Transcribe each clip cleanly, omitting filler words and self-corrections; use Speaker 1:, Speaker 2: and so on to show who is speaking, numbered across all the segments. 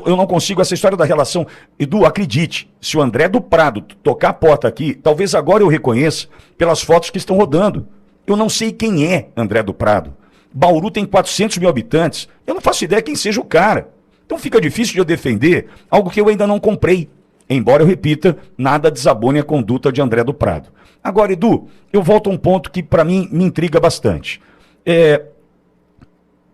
Speaker 1: eu não consigo essa história da relação. Edu, acredite, se o André do Prado tocar a porta aqui, talvez agora eu reconheça pelas fotos que estão rodando. Eu não sei quem é André do Prado. Bauru tem 400 mil habitantes. Eu não faço ideia quem seja o cara. Então fica difícil de eu defender algo que eu ainda não comprei. Embora eu repita, nada desabone a conduta de André do Prado. Agora, Edu, eu volto a um ponto que para mim me intriga bastante.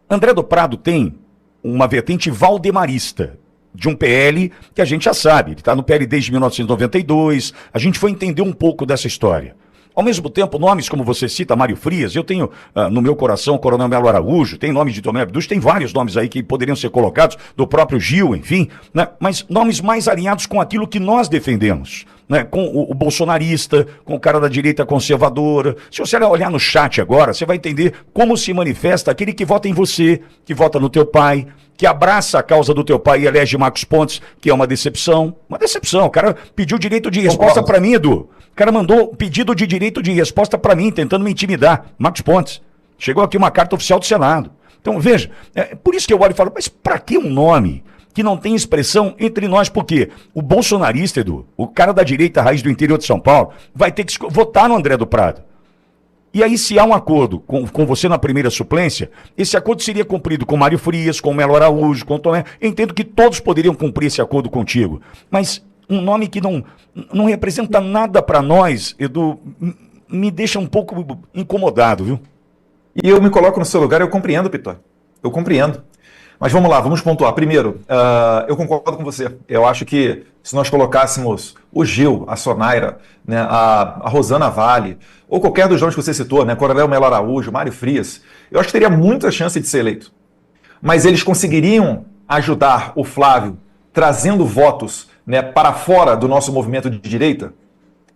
Speaker 1: André do Prado tem uma vertente valdemarista, de um PL que a gente já sabe. Ele está no PL desde 1992. A gente foi entender um pouco dessa história. Ao mesmo tempo, nomes como você cita, Mário Frias, eu tenho no meu coração Coronel Melo Araújo, tem nomes de Tomé Abduz, tem vários nomes aí que poderiam ser colocados, do próprio Gil, enfim, né? Mas nomes mais alinhados com aquilo que nós defendemos, né? Com o bolsonarista, com o cara da direita conservadora. Se você olhar no chat agora, você vai entender como se manifesta aquele que vota em você, que vota no teu pai, que abraça a causa do teu pai e elege Marcos Pontes, que é uma decepção. Uma decepção. O cara pediu direito de resposta para mim, Edu. O cara mandou pedido de direito de resposta para mim, tentando me intimidar. Marcos Pontes. Chegou aqui uma carta oficial do Senado. Então, veja, por isso que eu olho e falo, mas para que um nome que não tem expressão entre nós? Porque o bolsonarista, Edu, o cara da direita raiz do interior de São Paulo, vai ter que votar no André do Prado. E aí, se há um acordo com você na primeira suplência, esse acordo seria cumprido com Mário Frias, com Melo Araújo, com Tomé. Eu entendo que todos poderiam cumprir esse acordo contigo. Mas um nome que não representa nada para nós, Edu, me deixa um pouco incomodado, viu?
Speaker 2: E eu me coloco no seu lugar, eu compreendo, Pitó. Eu compreendo. Mas vamos lá, vamos pontuar. Primeiro, eu concordo com você. Eu acho que se nós colocássemos o Gil, a Sonaira, né, a Rosana Vale, ou qualquer dos nomes que você citou, né, Coronel Melo Araújo, Mário Frias, eu acho que teria muita chance de ser eleito. Mas eles conseguiriam ajudar o Flávio trazendo votos, né, para fora do nosso movimento de direita?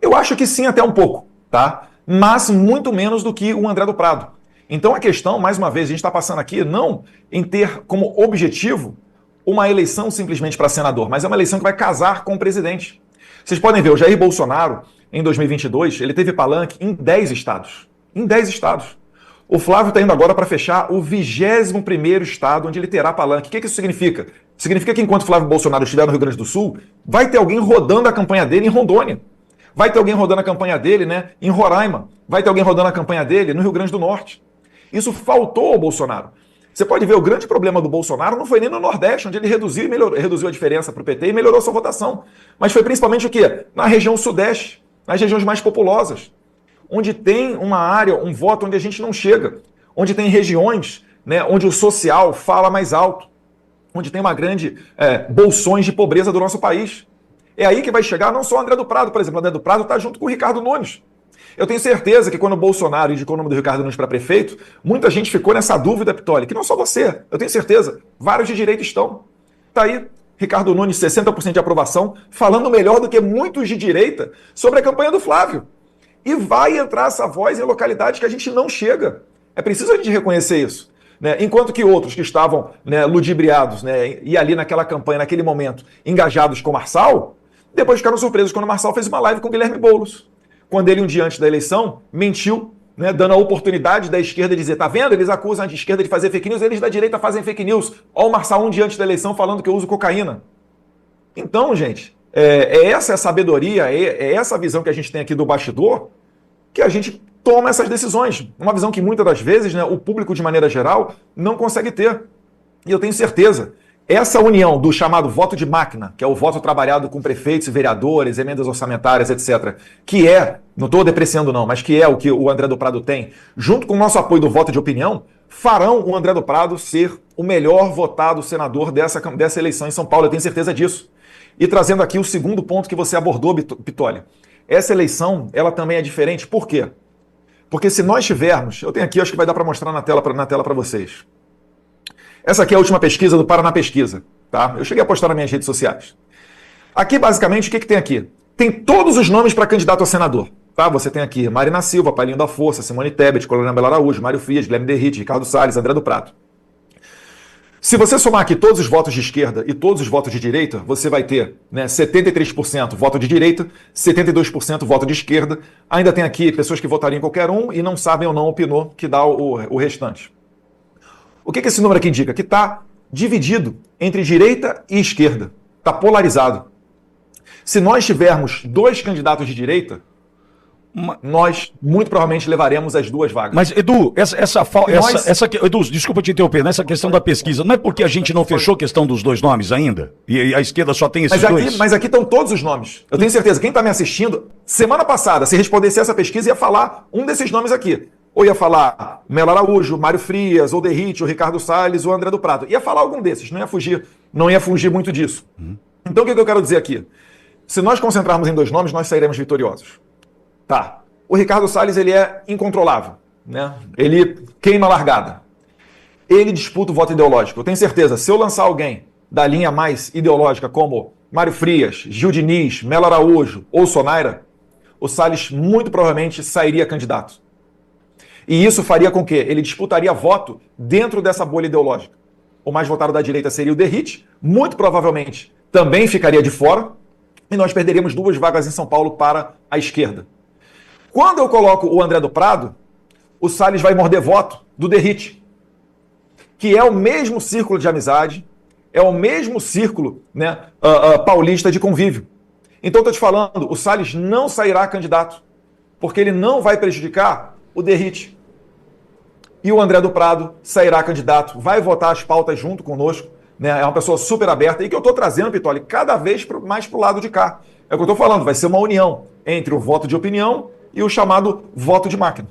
Speaker 2: Eu acho que sim, até um pouco, tá? Mas muito menos do que o André do Prado. Então a questão, mais uma vez, a gente está passando aqui não em ter como objetivo uma eleição simplesmente para senador, mas é uma eleição que vai casar com o presidente. Vocês podem ver, o Jair Bolsonaro, em 2022, ele teve palanque em 10 estados. Em 10 estados. O Flávio está indo agora para fechar o 21º estado onde ele terá palanque. O que isso significa? Significa que enquanto Flávio Bolsonaro estiver no Rio Grande do Sul, vai ter alguém rodando a campanha dele em Rondônia. Vai ter alguém rodando a campanha dele, né, em Roraima. Vai ter alguém rodando a campanha dele no Rio Grande do Norte. Isso faltou ao Bolsonaro. Você pode ver, o grande problema do Bolsonaro não foi nem no Nordeste, onde ele reduziu a diferença para o PT e melhorou sua votação. Mas foi principalmente o quê? Na região Sudeste, nas regiões mais populosas, onde tem uma área, um voto onde a gente não chega, onde tem regiões, né, onde o social fala mais alto, onde tem uma grande bolsões de pobreza do nosso país. É aí que vai chegar não só o André do Prado, por exemplo. O André do Prado está junto com o Ricardo Nunes. Eu tenho certeza que quando o Bolsonaro indicou o nome do Ricardo Nunes para prefeito, muita gente ficou nessa dúvida, Pitoli, que não só você, eu tenho certeza, vários de direita estão. Está aí, Ricardo Nunes, 60% de aprovação, falando melhor do que muitos de direita sobre a campanha do Flávio. E vai entrar essa voz em localidades que a gente não chega. É preciso a gente reconhecer isso. Né? Enquanto que outros que estavam, né, ludibriados, né, e ali naquela campanha, naquele momento, engajados com o Marçal, depois ficaram surpresos quando o Marçal fez uma live com o Guilherme Boulos. Quando ele, um dia antes da eleição, mentiu, né, dando a oportunidade da esquerda de dizer, tá vendo? Eles acusam a esquerda de fazer fake news, eles da direita fazem fake news. Olha o Marçal um dia antes da eleição falando que eu uso cocaína. Então, gente, essa é a sabedoria, é essa visão que a gente tem aqui do bastidor, que a gente toma essas decisões. Uma visão que muitas das vezes, né, o público, de maneira geral, não consegue ter. E eu tenho certeza, essa união do chamado voto de máquina, que é o voto trabalhado com prefeitos e vereadores, emendas orçamentárias, etc., que não estou depreciando não, mas que é o que o André do Prado tem, junto com o nosso apoio do voto de opinião, farão o André do Prado ser o melhor votado senador dessa eleição em São Paulo, eu tenho certeza disso. E trazendo aqui o segundo ponto que você abordou, Pitoli, essa eleição, ela também é diferente, por quê? Porque se nós tivermos, eu tenho aqui, acho que vai dar para mostrar na tela para vocês. Essa aqui é a última pesquisa do Paraná Pesquisa, tá? Eu cheguei a postar nas minhas redes sociais. Aqui, basicamente, o que tem aqui? Tem todos os nomes para candidato a senador, tá? Você tem aqui Marina Silva, Paulinho da Força, Simone Tebet, Coronel Melo Araújo, Mário Frias, Guilherme Derrite, Ricardo Salles, André do Prado. Se você somar aqui todos os votos de esquerda e todos os votos de direita, você vai ter, né, 73% voto de direita, 72% voto de esquerda. Ainda tem aqui pessoas que votariam em qualquer um e não sabem ou não opinou, que dá o restante. O que esse número aqui indica? Que está dividido entre direita e esquerda. Está polarizado. Se nós tivermos 2 candidatos de direita, nós muito provavelmente levaremos as 2 vagas.
Speaker 1: Mas, Edu, Edu, desculpa te interromper, nessa questão da pesquisa, não é porque a gente não fechou a questão dos 2 nomes ainda? E a esquerda só tem esses dois?
Speaker 2: Mas aqui estão todos os nomes. Eu tenho certeza, quem está me assistindo, semana passada, se respondesse essa pesquisa, ia falar um desses nomes aqui. Ou ia falar Melo Araújo, Mário Frias, ou Derrite, ou Ricardo Salles, ou André do Prado. Ia falar algum desses, não ia fugir muito disso. Então o que eu quero dizer aqui? Se nós concentrarmos em 2 nomes, nós sairemos vitoriosos. Tá. O Ricardo Salles, ele é incontrolável, né? Ele queima a largada. Ele disputa o voto ideológico. Eu tenho certeza, se eu lançar alguém da linha mais ideológica, como Mário Frias, Gil Diniz, Melo Araújo ou Sonaira, o Salles muito provavelmente sairia candidato. E isso faria com que ele disputaria voto dentro dessa bolha ideológica. O mais votado da direita seria o Derrite, muito provavelmente também ficaria de fora, e nós perderíamos 2 vagas em São Paulo para a esquerda. Quando eu coloco o André do Prado, o Salles vai morder voto do Derrite, que é o mesmo círculo de amizade, é o mesmo círculo, né, paulista de convívio. Então, estou te falando, o Salles não sairá candidato, porque ele não vai prejudicar o Derrite. E o André do Prado sairá candidato, vai votar as pautas junto conosco, né? É uma pessoa super aberta, e que eu estou trazendo, Pitoli, cada vez mais para o lado de cá. É o que eu estou falando, vai ser uma união entre o voto de opinião e o chamado voto de máquina.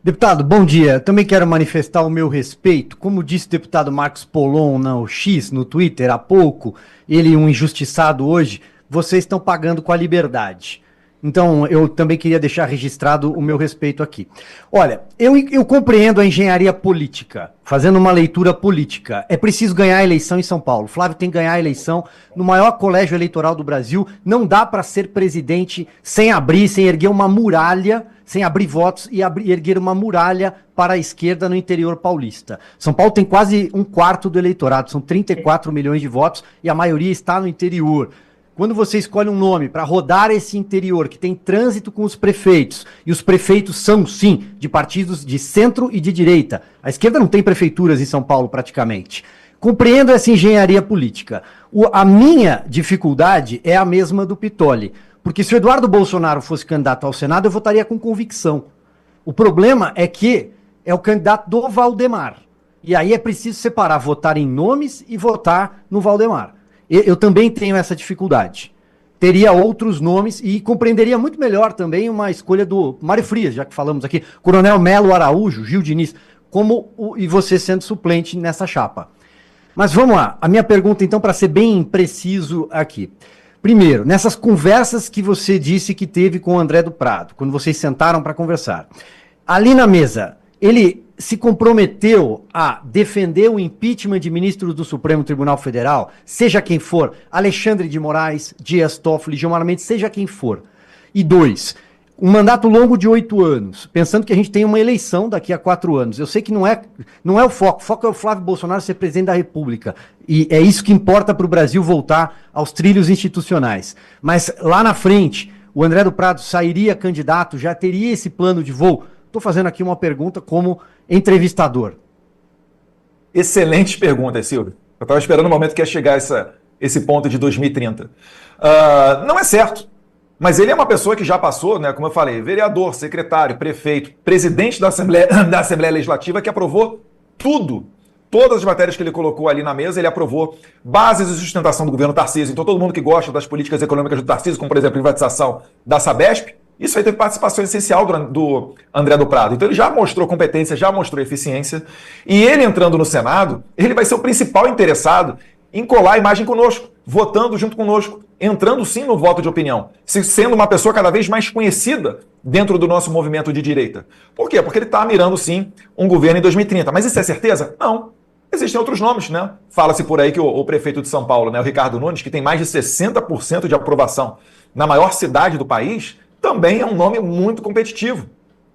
Speaker 3: Deputado, bom dia. Também quero manifestar o meu respeito. Como disse o deputado Marcos Polon no X, no Twitter, há pouco, ele um injustiçado hoje, vocês estão pagando com a liberdade. Então, eu também queria deixar registrado o meu respeito aqui. Olha, eu compreendo a engenharia política, fazendo uma leitura política. É preciso ganhar a eleição em São Paulo. Flávio tem que ganhar a eleição no maior colégio eleitoral do Brasil. Não dá para ser presidente sem erguer uma muralha, sem abrir votos e erguer uma muralha para a esquerda no interior paulista. São Paulo tem quase 1/4 do eleitorado, são 34 milhões de votos e a maioria está no interior. Quando você escolhe um nome para rodar esse interior, que tem trânsito com os prefeitos, e os prefeitos são, sim, de partidos de centro e de direita. A esquerda não tem prefeituras em São Paulo, praticamente. Compreendo essa engenharia política. A minha dificuldade é a mesma do Pitoli. Porque se o Eduardo Bolsonaro fosse candidato ao Senado, eu votaria com convicção. O problema é que é o candidato do Valdemar. E aí é preciso separar votar em nomes e votar no Valdemar. Eu também tenho essa dificuldade. Teria outros nomes e compreenderia muito melhor também uma escolha do Mário Frias, já que falamos aqui, Coronel Melo Araújo, Gil Diniz, e você sendo suplente nessa chapa. Mas vamos lá, a minha pergunta então, para ser bem preciso aqui. Primeiro, nessas conversas que você disse que teve com o André do Prado, quando vocês sentaram para conversar, ali na mesa, ele se comprometeu a defender o impeachment de ministros do Supremo Tribunal Federal, seja quem for, Alexandre de Moraes, Dias Toffoli, Gilmar Mendes, seja quem for. E 2, um mandato longo de 8 anos, pensando que a gente tem uma eleição daqui a 4 anos. Eu sei que não é o foco é o Flávio Bolsonaro ser presidente da República. E é isso que importa para o Brasil voltar aos trilhos institucionais. Mas lá na frente, o André do Prado sairia candidato, já teria esse plano de voo? Estou fazendo aqui uma pergunta como entrevistador.
Speaker 2: Excelente pergunta, Silvio. Eu estava esperando o momento que ia chegar esse ponto de 2030. Não é certo, mas ele é uma pessoa que já passou, né, como eu falei, vereador, secretário, prefeito, presidente da Assembleia Legislativa, que aprovou tudo. Todas as matérias que ele colocou ali na mesa, ele aprovou. Bases de sustentação do governo Tarcísio. Então, todo mundo que gosta das políticas econômicas do Tarcísio, como, por exemplo, a privatização da Sabesp, isso aí teve participação essencial do André do Prado. Então ele já mostrou competência, já mostrou eficiência. E ele entrando no Senado, ele vai ser o principal interessado em colar a imagem conosco, votando junto conosco, entrando sim no voto de opinião, sendo uma pessoa cada vez mais conhecida dentro do nosso movimento de direita. Por quê? Porque ele está mirando sim um governo em 2030. Mas isso é certeza? Não. Existem outros nomes, né? Fala-se por aí que o prefeito de São Paulo, né, o Ricardo Nunes, que tem mais de 60% de aprovação na maior cidade do país, também é um nome muito competitivo.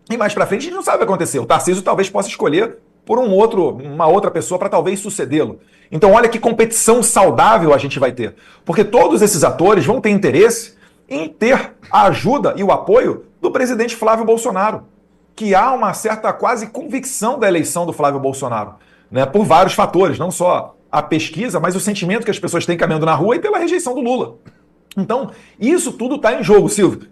Speaker 2: E mais pra frente a gente não sabe o que vai acontecer. O Tarcísio talvez possa escolher por uma outra pessoa para talvez sucedê-lo. Então olha que competição saudável a gente vai ter. Porque todos esses atores vão ter interesse em ter a ajuda e o apoio do presidente Flávio Bolsonaro, que há uma certa quase convicção da eleição do Flávio Bolsonaro, né, por vários fatores, não só a pesquisa, mas o sentimento que as pessoas têm caminhando na rua e pela rejeição do Lula. Então, isso tudo está em jogo, Silvio.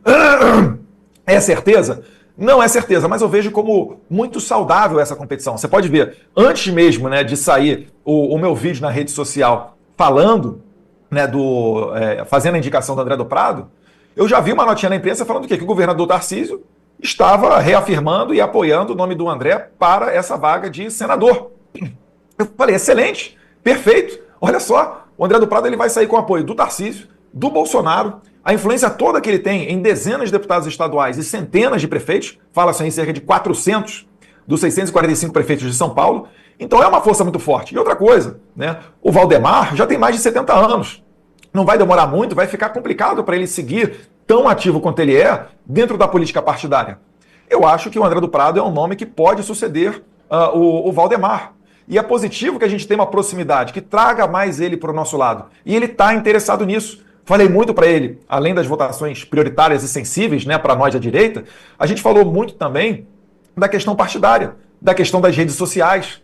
Speaker 2: É certeza? Não é certeza, mas eu vejo como muito saudável essa competição. Você pode ver, antes mesmo, né, de sair o meu vídeo na rede social falando, né, fazendo a indicação do André do Prado, eu já vi uma notinha na imprensa falando que o governador Tarcísio estava reafirmando e apoiando o nome do André para essa vaga de senador. Eu falei, excelente, perfeito. Olha só, o André do Prado ele vai sair com o apoio do Tarcísio, do Bolsonaro, a influência toda que ele tem em dezenas de deputados estaduais e centenas de prefeitos, fala-se em cerca de 400 dos 645 prefeitos de São Paulo, então é uma força muito forte. E outra coisa, né, o Valdemar já tem mais de 70 anos, não vai demorar muito, vai ficar complicado para ele seguir tão ativo quanto ele é dentro da política partidária. Eu acho que o André do Prado é um nome que pode suceder o Valdemar. E é positivo que a gente tenha uma proximidade, que traga mais ele para o nosso lado. E ele está interessado nisso. Falei muito para ele, além das votações prioritárias e sensíveis, né, para nós da direita, a gente falou muito também da questão partidária, da questão das redes sociais,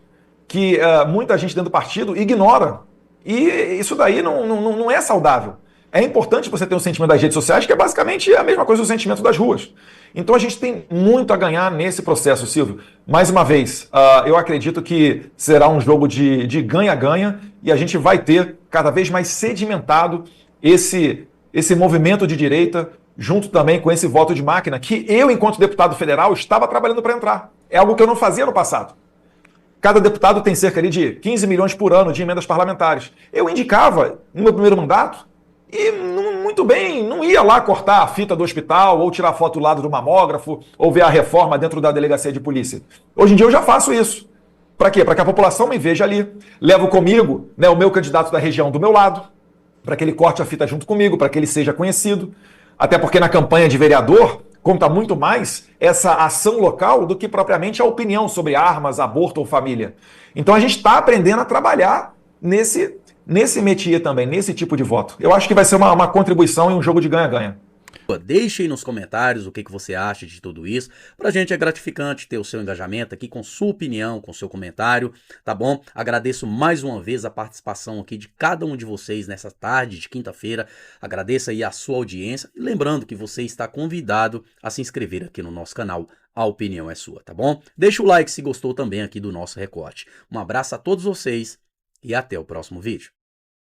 Speaker 2: que muita gente dentro do partido ignora. E isso daí não é saudável. É importante você ter um sentimento das redes sociais, que é basicamente a mesma coisa do sentimento das ruas. Então a gente tem muito a ganhar nesse processo, Silvio. Mais uma vez, eu acredito que será um jogo de ganha-ganha e a gente vai ter cada vez mais sedimentado esse movimento de direita, junto também com esse voto de máquina, que eu, enquanto deputado federal, estava trabalhando para entrar. É algo que eu não fazia no passado. Cada deputado tem cerca ali de 15 milhões por ano de emendas parlamentares. Eu indicava, no meu primeiro mandato, e muito bem, não ia lá cortar a fita do hospital, ou tirar foto do lado do mamógrafo, ou ver a reforma dentro da delegacia de polícia. Hoje em dia eu já faço isso. Para quê? Para que a população me veja ali. Levo comigo, né, o meu candidato da região do meu lado, para que ele corte a fita junto comigo, para que ele seja conhecido. Até porque na campanha de vereador conta muito mais essa ação local do que propriamente a opinião sobre armas, aborto ou família. Então a gente está aprendendo a trabalhar nesse métier também, nesse tipo de voto. Eu acho que vai ser uma contribuição e um jogo de ganha-ganha.
Speaker 4: Deixe aí nos comentários o que você acha de tudo isso. Pra gente é gratificante ter o seu engajamento aqui com sua opinião, com seu comentário, tá bom? Agradeço mais uma vez a participação aqui de cada um de vocês nessa tarde de quinta-feira. Agradeço aí a sua audiência. E lembrando que você está convidado a se inscrever aqui no nosso canal. A opinião é sua, tá bom? Deixa o like se gostou também aqui do nosso recorte. Um abraço a todos vocês e até o próximo vídeo.